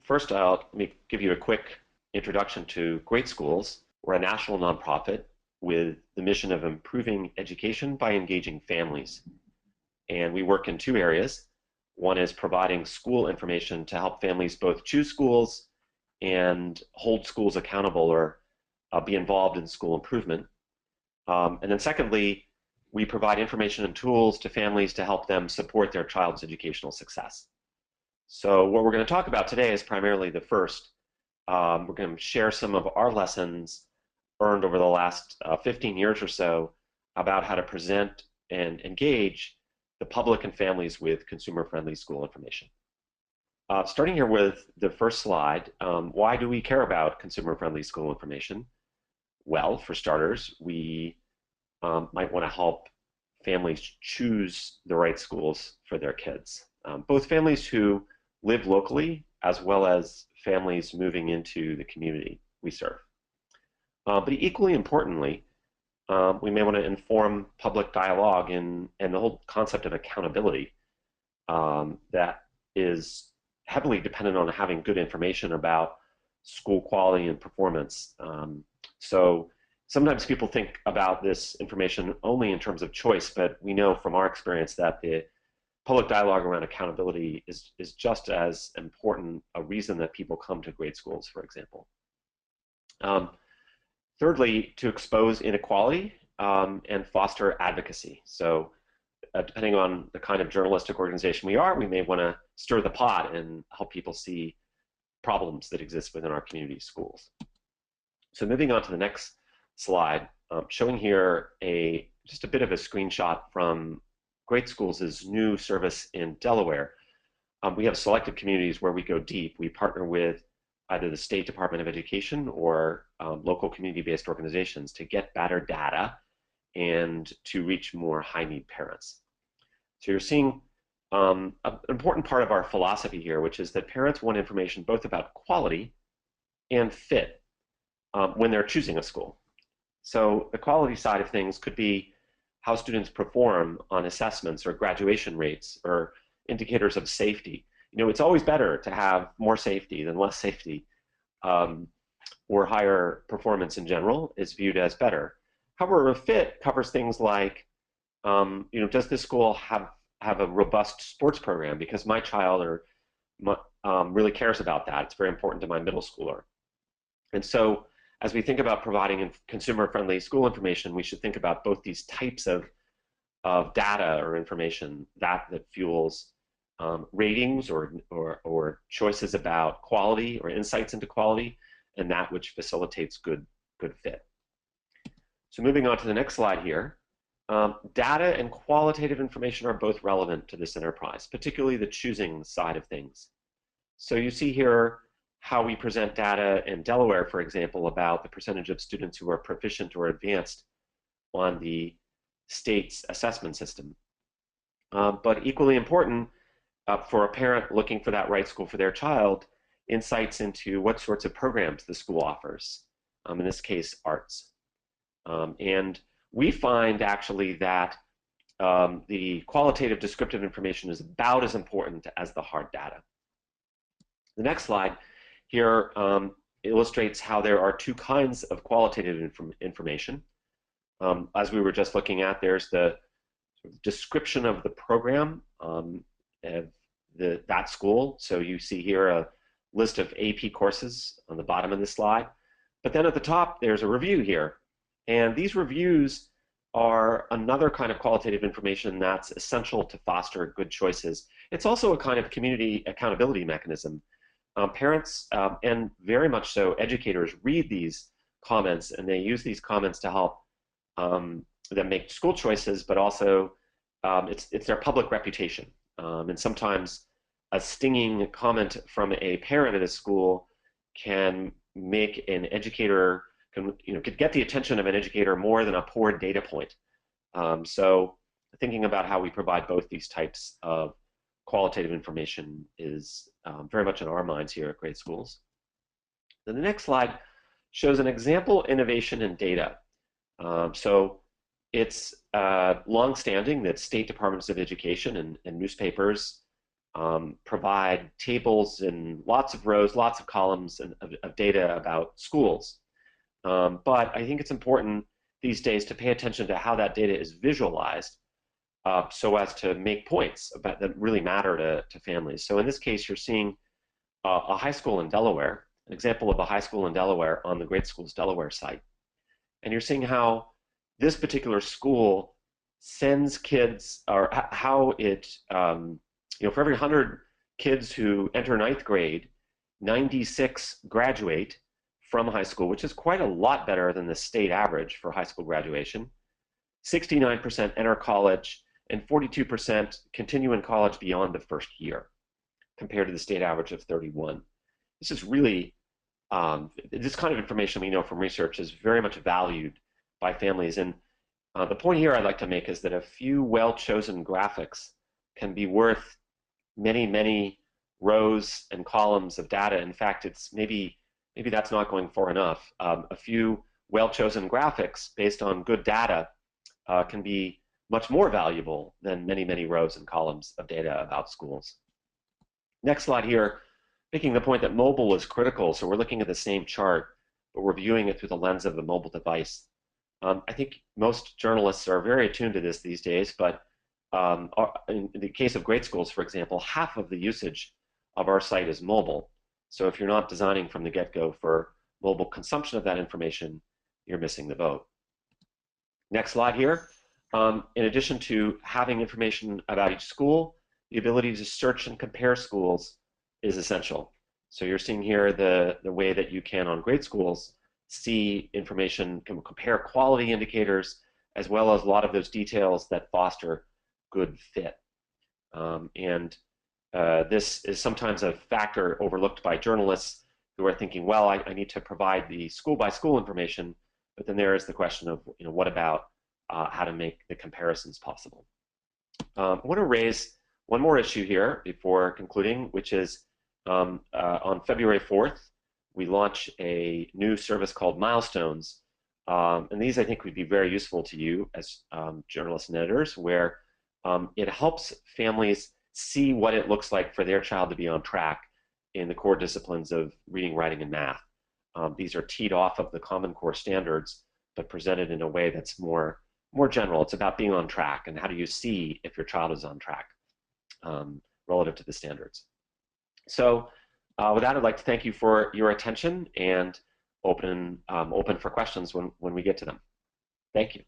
First, let me give you a quick introduction to GreatSchools. We're a national nonprofit with the mission of improving education by engaging families. And we work in two areas. One is providing school information to help families both choose schools and hold schools accountable or be involved in school improvement. And then secondly, we provide information and tools to families to help them support their child's educational success. So what we're going to talk about today is primarily the first. We're going to share some of our lessons earned over the last 15 years or so about how to present and engage the public and families with consumer-friendly school information. Starting here with the first slide, why do we care about consumer-friendly school information? Well, for starters, we might want to help families choose the right schools for their kids. Both families who live locally as well as families moving into the community we serve. But equally importantly, we may want to inform public dialogue and the whole concept of accountability that is heavily dependent on having good information about school quality and performance. So sometimes people think about this information only in terms of choice, but we know from our experience that the public dialogue around accountability is just as important a reason that people come to GreatSchools, for example. Thirdly, to expose inequality and foster advocacy. So depending on the kind of journalistic organization we are, we may want to stir the pot and help people see problems that exist within our community schools. So moving on to the next slide, showing here just a bit of a screenshot from GreatSchools' new service in Delaware. We have selected communities where we go deep. We partner with either the State Department of Education or local community-based organizations to get better data and to reach more high-need parents. So you're seeing an important part of our philosophy here, which is that parents want information both about quality and fit when they're choosing a school. So the quality side of things could be how students perform on assessments or graduation rates or indicators of safety. You know, it's always better to have more safety than less safety, or higher performance in general is viewed as better. However, a fit covers things like, you know, does this school have a robust sports program because my child really cares about that. It's very important to my middle schooler. And so as we think about providing consumer-friendly school information, we should think about both these types of data or information that fuels ratings or choices about quality or insights into quality, and that which facilitates good fit. So moving on to the next slide here, data and qualitative information are both relevant to this enterprise, particularly the choosing side of things. So you see here how we present data in Delaware, for example, about the percentage of students who are proficient or advanced on the state's assessment system. But equally important for a parent looking for that right school for their child, insights into what sorts of programs the school offers, in this case, arts. And we find actually that the qualitative descriptive information is about as important as the hard data. The next slide here illustrates how there are two kinds of qualitative information. As we were just looking at, there's the description of the program of that school. So you see here a list of AP courses on the bottom of this slide. But then at the top, there's a review here. And these reviews are another kind of qualitative information that's essential to foster good choices. It's also a kind of community accountability mechanism. Parents, and very much so educators, read these comments and they use these comments to help them make school choices, but also it's their public reputation. And sometimes a stinging comment from a parent at a school can make an educator, could get the attention of an educator more than a poor data point. So thinking about how we provide both these types of qualitative information is very much in our minds here at GreatSchools. Then the next slide shows an example innovation in data. So it's long-standing that state departments of education and newspapers provide tables in lots of rows, lots of columns of data about schools. But I think it's important these days to pay attention to how that data is visualized so as to make points about, that really matter to families. So in this case, you're seeing a high school in Delaware, an example of a high school in Delaware on the GreatSchools Delaware site. And you're seeing how this particular school sends kids, or how it, for every 100 kids who enter ninth grade, 96 graduate from high school, which is quite a lot better than the state average for high school graduation. 69% enter college, and 42% continue in college beyond the first year, compared to the state average of 31. This is really, this kind of information we know from research is very much valued by families. And the point here I'd like to make is that a few well-chosen graphics can be worth many, many rows and columns of data. In fact, it's maybe that's not going far enough. A few well-chosen graphics based on good data can be much more valuable than many, many rows and columns of data about schools. Next slide here, making the point that mobile is critical. So we're looking at the same chart, but we're viewing it through the lens of the mobile device. I think most journalists are very attuned to this these days, but in the case of GreatSchools, for example, half of the usage of our site is mobile. So if you're not designing from the get-go for mobile consumption of that information, you're missing the boat. Next slide here. In addition to having information about each school, the ability to search and compare schools is essential. So you're seeing here the way that you can on GreatSchools see information, can compare quality indicators, as well as a lot of those details that foster good fit. This is sometimes a factor overlooked by journalists who are thinking, well, I need to provide the school-by-school information, but then there is the question of, what about how to make the comparisons possible. I want to raise one more issue here before concluding, which is on February 4th, we launch a new service called Milestones. And these, I think, would be very useful to you as journalists and editors, where it helps families see what it looks like for their child to be on track in the core disciplines of reading, writing, and math. These are teed off of the Common Core standards, but presented in a way that's more general. It's about being on track, and how do you see if your child is on track relative to the standards. So with that, I'd like to thank you for your attention and open for questions when we get to them. Thank you.